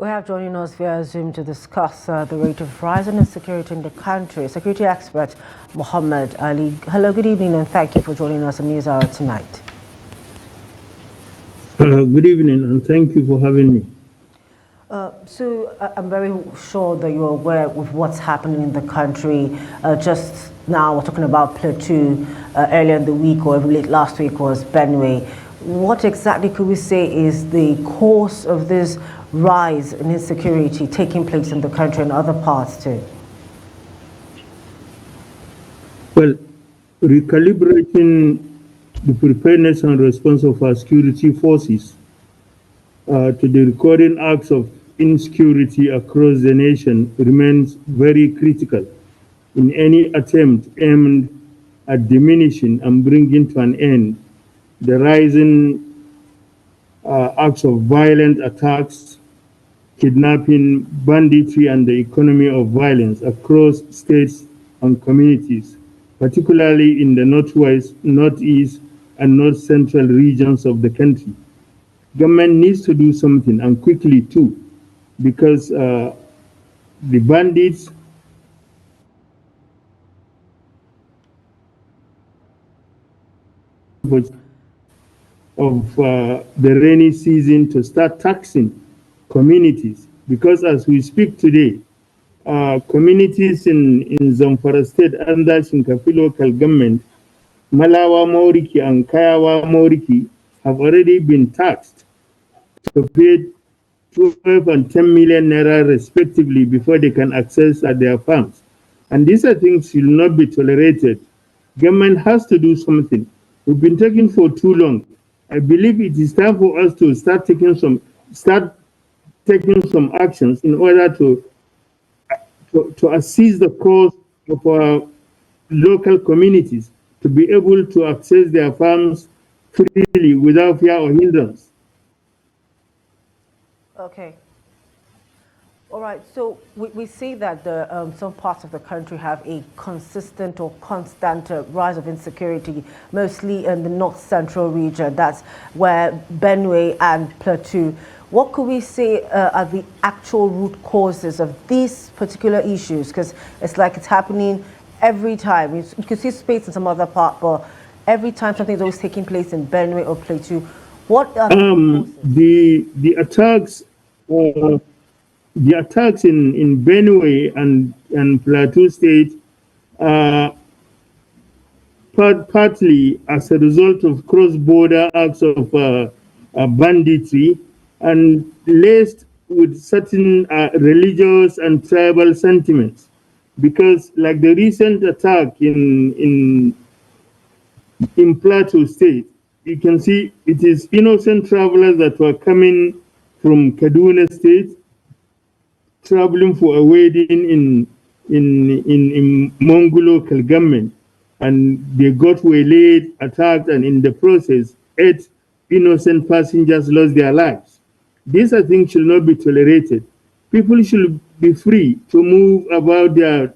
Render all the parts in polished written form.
We have joining us via Zoom to discuss the rate of rise in insecurity in the country. Security expert Mohammed Ali. Hello, good evening, and thank you for joining us on News Hour tonight. Good evening, and thank you for having me. I'm very sure that you're aware of what's happening in the country. Just now, we're talking about Plateau. Earlier in the week or late last week was Benue. What exactly could we say is the cause of this rise in insecurity taking place in the country and other parts too? Well, recalibrating the preparedness and response of our security forces to the recurring acts of insecurity across the nation remains very critical in any attempt aimed at diminishing and bringing to an end the rising acts of violent attacks, kidnapping, banditry, and the economy of violence across states and communities, particularly in the northwest, northeast, and north central regions of the country. Government needs to do something, and quickly too, because the bandits of the rainy season to start taxing communities, because as we speak today, communities in Zamfara State under Shinkafi local government, Malawa Moriki and Kayawa Moriki have already been taxed to pay 12 and 10 million naira respectively before they can access their farms. And these are things will not be tolerated. Government has to do something. We've been taking for too long. I believe it is time for us to start taking some actions in order to assist the cause of our local communities to be able to access their farms freely without fear or hindrance. Okay. All right, so we see that some parts of the country have a consistent or constant rise of insecurity, mostly in the north central region. That's where Benue and Plateau. What could we say are the actual root causes of these particular issues? Because it's like it's happening every time. You can see space in some other part, but every time something's always taking place in Benue or Plateau. What are the attacks? The attacks in Benue and Plateau State are partly as a result of cross-border acts of banditry and laced with certain religious and tribal sentiments. Because, like the recent attack in Plateau State, you can see it is innocent travelers that were coming from Kaduna State, traveling for a wedding in Mongo local government, and they got waylaid, attacked, and in the process, 8 innocent passengers lost their lives. These, I think, should not be tolerated. People should be free to move about their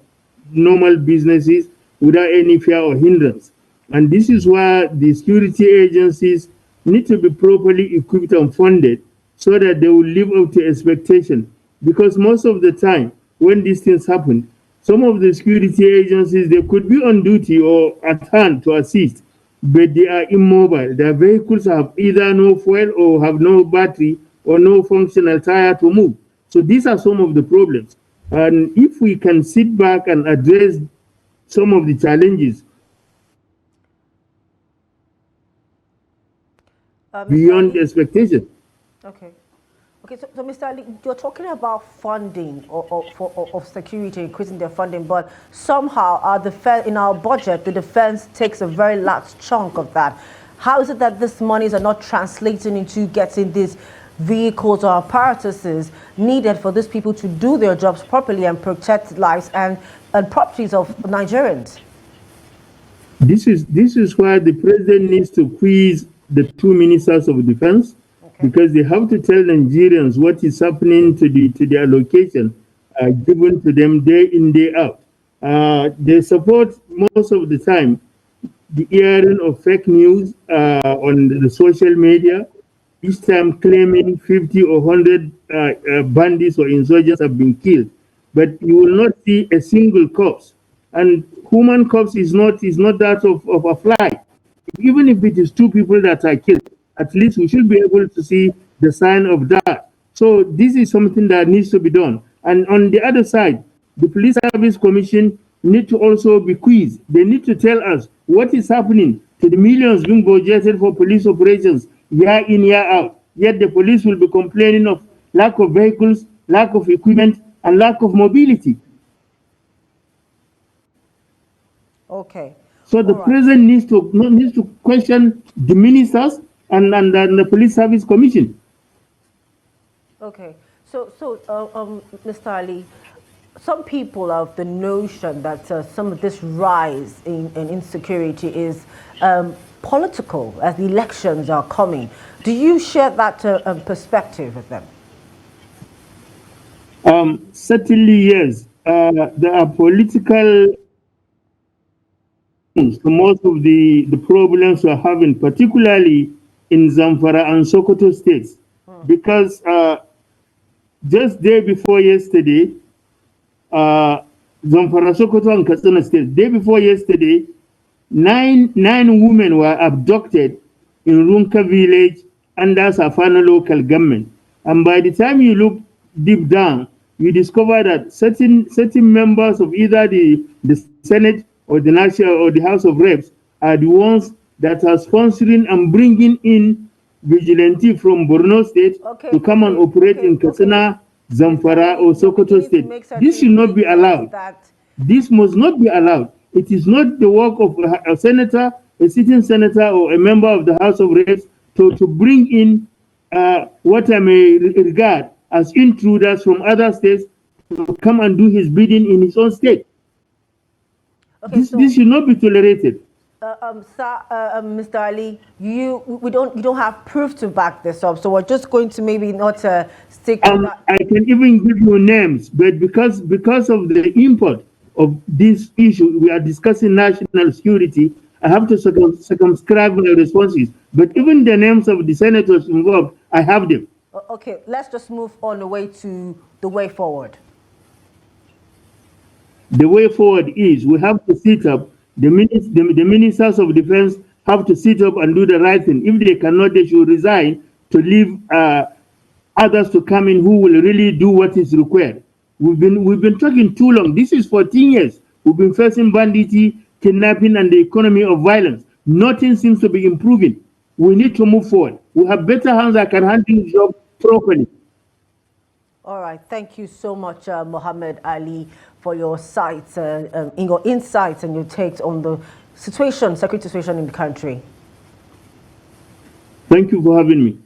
normal businesses without any fear or hindrance. And this is why the security agencies need to be properly equipped and funded so that they will live up to expectation. Because most of the time, when these things happen, some of the security agencies, they could be on duty or at hand to assist, but they are immobile. Their vehicles have either no fuel or have no battery or no functional tire to move. So these are some of the problems. And if we can sit back and address some of the challenges beyond expectation. Okay. Okay, so Mr. Ali, you're talking about funding of security, increasing their funding, but somehow in our budget, the defense takes a very large chunk of that. How is it that these monies are not translating into getting these vehicles or apparatuses needed for these people to do their jobs properly and protect lives and properties of Nigerians? This is why the president needs to quiz the 2 ministers of defense, because they have to tell Nigerians what is happening to the allocation given to them day in, day out. They support most of the time the airing of fake news on the social media, each time claiming 50 or 100 bandits or insurgents have been killed, but you will not see a single corpse. And human corpse is not that of a fly. Even if it is two people that are killed, at least we should be able to see the sign of that. So this is something that needs to be done. And on the other side, the Police Service Commission need to also be quizzed. They need to tell us what is happening to the millions being budgeted for police operations year in, year out. Yet the police will be complaining of lack of vehicles, lack of equipment, and lack of mobility. Okay. So the president needs to question the ministers and the Police Service Commission. Okay. So, Mr. Ali, some people have the notion that some of this rise in insecurity is political, as the elections are coming. Do you share that perspective with them? Certainly, yes. There are political to most of the problems we're having, particularly in Zamfara and Sokoto states, because just day before yesterday, Zamfara, Sokoto, and Katsina State. Day before yesterday, nine women were abducted in Runka village under Safana local government. And by the time you look deep down, you discover that certain members of either the Senate or the National or the House of Reps are the ones that are sponsoring and bringing in vigilante from Borno State to come and operate in Katsina, Zamfara, or Sokoto State. This should not be allowed. This must not be allowed. It is not the work of a senator, a sitting senator, or a member of the House of Reps to bring in what I may regard as intruders from other states to come and do his bidding in his own state. Okay, this should not be tolerated. Mr. Ali, you don't have proof to back this up, so we're just going to maybe not stick with that. I can even give you names, but because of the import of this issue, we are discussing national security, I have to circumscribe my responses. But even the names of the senators involved, I have them. Okay, let's just move on the way to the way forward. The way forward is we have to sit up, the ministers of defense have to sit up and do the right thing. If they cannot, they should resign to leave others to come in who will really do what is required. We've been talking too long. This is 14 years. We've been facing banditry, kidnapping, and the economy of violence. Nothing seems to be improving. We need to move forward. We have better hands that can handle the job properly. All right. Thank you so much, Mohammed Ali, for your insights and your takes on the security situation in the country. Thank you for having me.